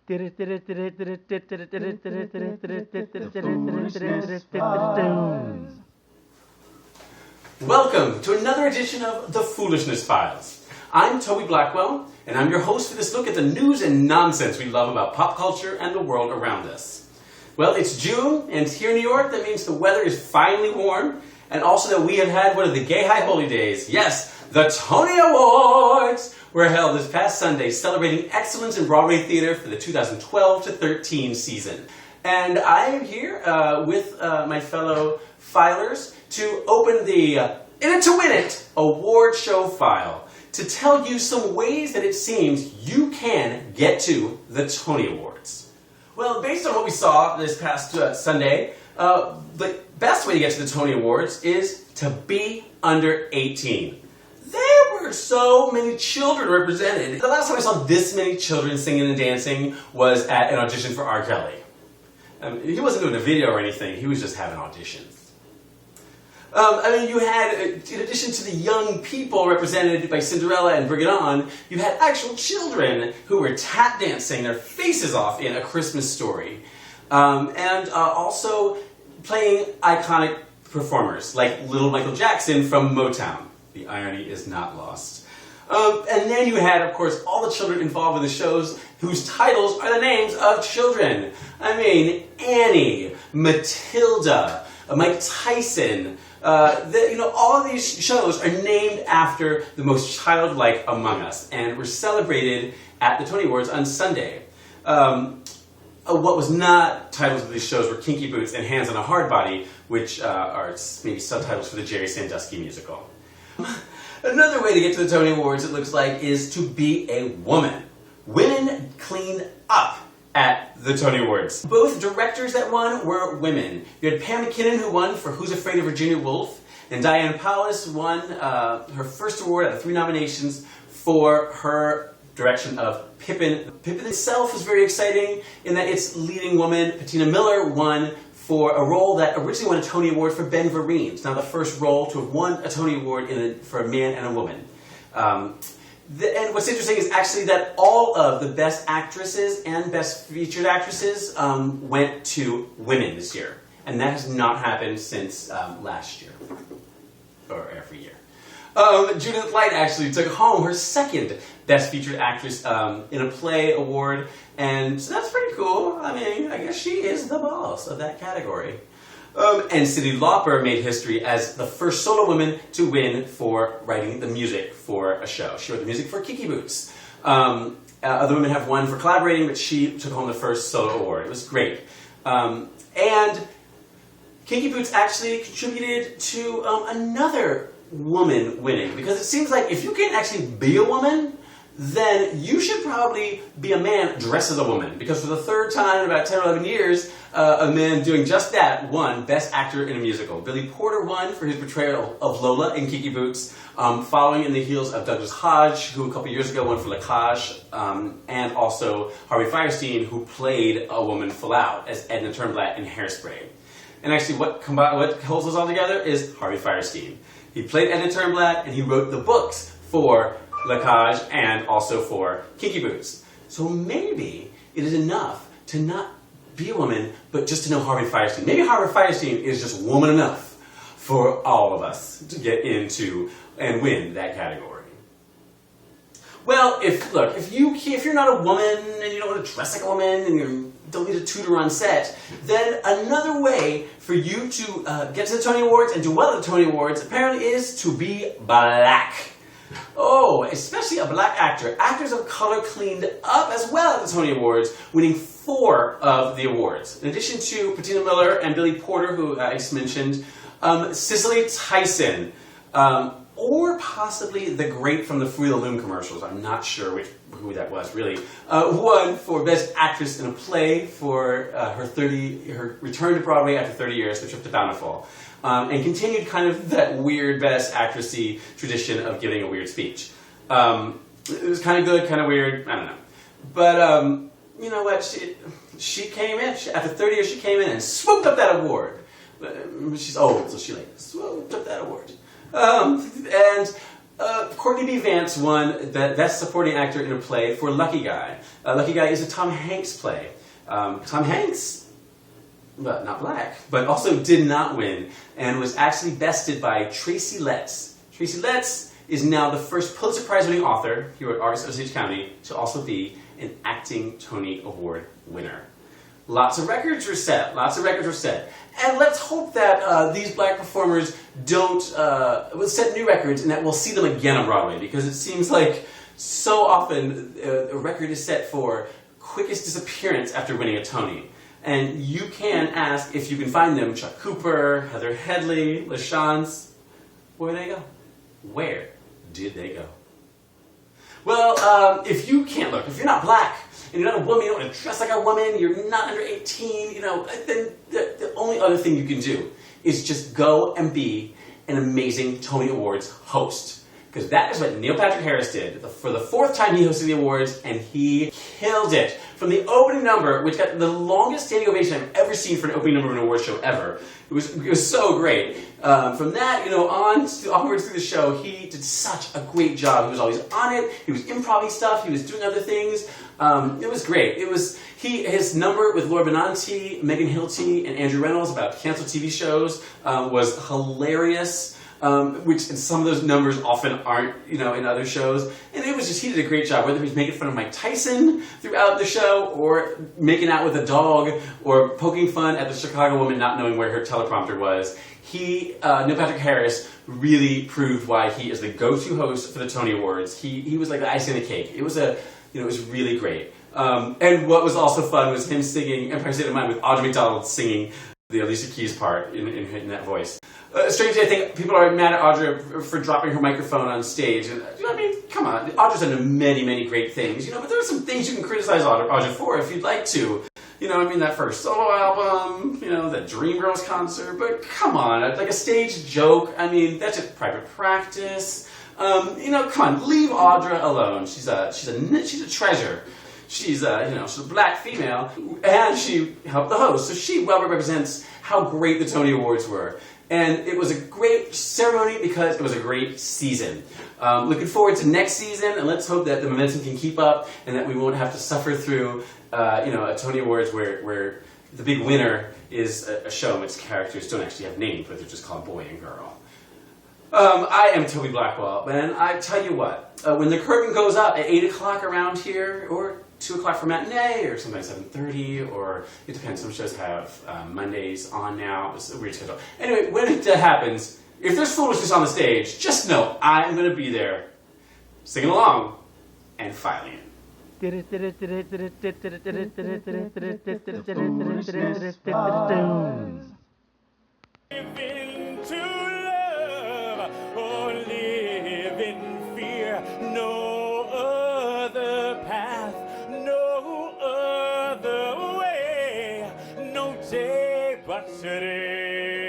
Welcome to another edition of the Foolishness Files. I'm Toby Blackwell, and I'm your host for this look at the news and nonsense we love about pop culture and the world around us. Well, it's June, and here in New York, that means the weather is finally warm, and also that we have had one of the gay high holy days. Yes, the Tony Awards were held this past Sunday, celebrating excellence in Broadway theater for the 2012-13 season. And I am here with my fellow filers to open the In It to Win It award show file to tell you some ways that it seems you can get to the Tony Awards. Well, based on what we saw this past Sunday, the best way to get to the Tony Awards is to be under 18. There were so many children represented. The last time I saw this many children singing and dancing was at an audition for R. Kelly. He wasn't doing a video or anything, he was just having auditions. You had, in addition to the young people represented by Cinderella and Bring It On, you had actual children who were tap dancing their faces off in A Christmas Story. And also playing iconic performers, like little Michael Jackson from Motown. The irony is not lost. And then you had, of course, all the children involved in the shows whose titles are the names of children. I mean, Annie, Matilda, Mike Tyson. All of these shows are named after the most childlike among us, and were celebrated at the Tony Awards on Sunday. What was not titles of these shows were Kinky Boots and Hands on a Hard Body, which are maybe subtitles for the Jerry Sandusky musical. Another way to get to the Tony Awards, it looks like, is to be a woman. Women clean up at the Tony Awards. Both directors that won were women. You had Pam McKinnon, who won for Who's Afraid of Virginia Woolf, and Diane Paulus won her first award out of 3 nominations for her direction of Pippin. Pippin itself was very exciting in that its leading woman, Patina Miller, won for a role that originally won a Tony Award for Ben Vereen. It's now the first role to have won a Tony Award for a man and a woman. And what's interesting is actually that all of the Best Actresses and Best Featured Actresses went to women this year. And that has not happened since last year, or every year. Judith Light actually took home her second Best Featured Actress in a Play award, and so that's pretty cool. I mean, I guess she is the boss of that category. And Cyndi Lauper made history as the first solo woman to win for writing the music for a show. She wrote the music for Kinky Boots. Other women have won for collaborating, but she took home the first solo award. It was great. And Kinky Boots actually contributed to another woman winning, because it seems like if you can actually be a woman, then you should probably be a man dressed as a woman. Because for the third time in about 10 or 11 years, a man doing just that won Best Actor in a Musical. Billy Porter won for his portrayal of Lola in Kinky Boots, following in the heels of Douglas Hodge, who a couple years ago won for La Cage, and also Harvey Fierstein, who played a woman full out as Edna Turnblad in Hairspray. And actually what holds us all together is Harvey Fierstein. He played Edna Turnblad, and he wrote the books for La Cage and also for Kinky Boots. So maybe it is enough to not be a woman, but just to know Harvey Fierstein. Maybe Harvey Fierstein is just woman enough for all of us to get into and win that category. Well, if you're not a woman and you don't want to dress like a woman and you don't need a tutor on set, then another way for you to get to the Tony Awards and do well at the Tony Awards apparently is to be black. Oh, especially a black actor. Actors of color cleaned up as well at the Tony Awards, winning 4 of the awards. In addition to Patina Miller and Billy Porter, who I just mentioned, Cicely Tyson, or possibly the great from the Fruit of the Loom commercials, I'm not sure who that was really, won for Best Actress in a Play for her return to Broadway after 30 years, The Trip to Bountiful. And continued kind of that weird Best Actress-y tradition of giving a weird speech. It was kind of good, kind of weird, I don't know. But you know what, she came in, after 30 years she came in and swooped up that award. She's old, so she swooped up that award. And Courtney B. Vance won Best Supporting Actor in a Play for Lucky Guy. Lucky Guy is a Tom Hanks play. Tom Hanks, but not black, but also did not win and was actually bested by Tracy Letts. Tracy Letts is now the first Pulitzer Prize-winning author here at Artists of Osage County to also be an acting Tony Award winner. Lots of records were set. Lots of records were set. And let's hope that these black performers don't set new records and that we'll see them again on Broadway, because it seems like so often a record is set for quickest disappearance after winning a Tony. And you can ask if you can find them. Chuck Cooper, Heather Headley, LaChance. Where'd they go? Where did they go? Well, if you can't look, if you're not black, and you're not a woman, you don't want to dress like a woman, you're not under 18, then the only other thing you can do is just go and be an amazing Tony Awards host. Because that is what Neil Patrick Harris did for the 4th time he hosted the awards, and he killed it. From the opening number, which got the longest standing ovation I've ever seen for an opening number of an award show ever. It was so great. From that, onwards through the show, he did such a great job. He was always on it. He was improvising stuff. He was doing other things. It was great. His number with Laura Benanti, Megan Hilty, and Andrew Reynolds about canceled TV shows was hilarious. Which some of those numbers often aren't, in other shows. And it was just, he did a great job, whether he was making fun of Mike Tyson throughout the show, or making out with a dog, or poking fun at the Chicago woman not knowing where her teleprompter was. Neil Patrick Harris really proved why he is the go-to host for the Tony Awards. He was like the icing on the cake. It was really great. And what was also fun was him singing Empire State of Mind with Audrey McDonald singing the Alicia Keys part in that voice. Strangely, I think people are mad at Audra for dropping her microphone on stage. And, come on. Audra's done many, many great things, but there are some things you can criticize Audra for if you'd like to. That first solo album, that Dreamgirls concert. But come on, like a stage joke, that's just private practice. Come on, leave Audra alone. She's a treasure. She's a black female, and she helped the host, so she well represents how great the Tony Awards were. And it was a great ceremony because it was a great season. Looking forward to next season, and let's hope that the momentum can keep up and that we won't have to suffer through, a Tony Awards where the big winner is a show in which characters don't actually have names, but they're just called boy and girl. I am Toby Blackwell, and I tell you what, when the curtain goes up at 8 o'clock around here, or 2 o'clock for matinee, or sometimes 7:30, or it depends. Some shows have Mondays on now. It's a weird schedule. Anyway, when it happens, if there's foolishness on the stage, just know I'm going to be there, singing along and filing it. Living to love or live in fear, no other path, no other way, no day but today.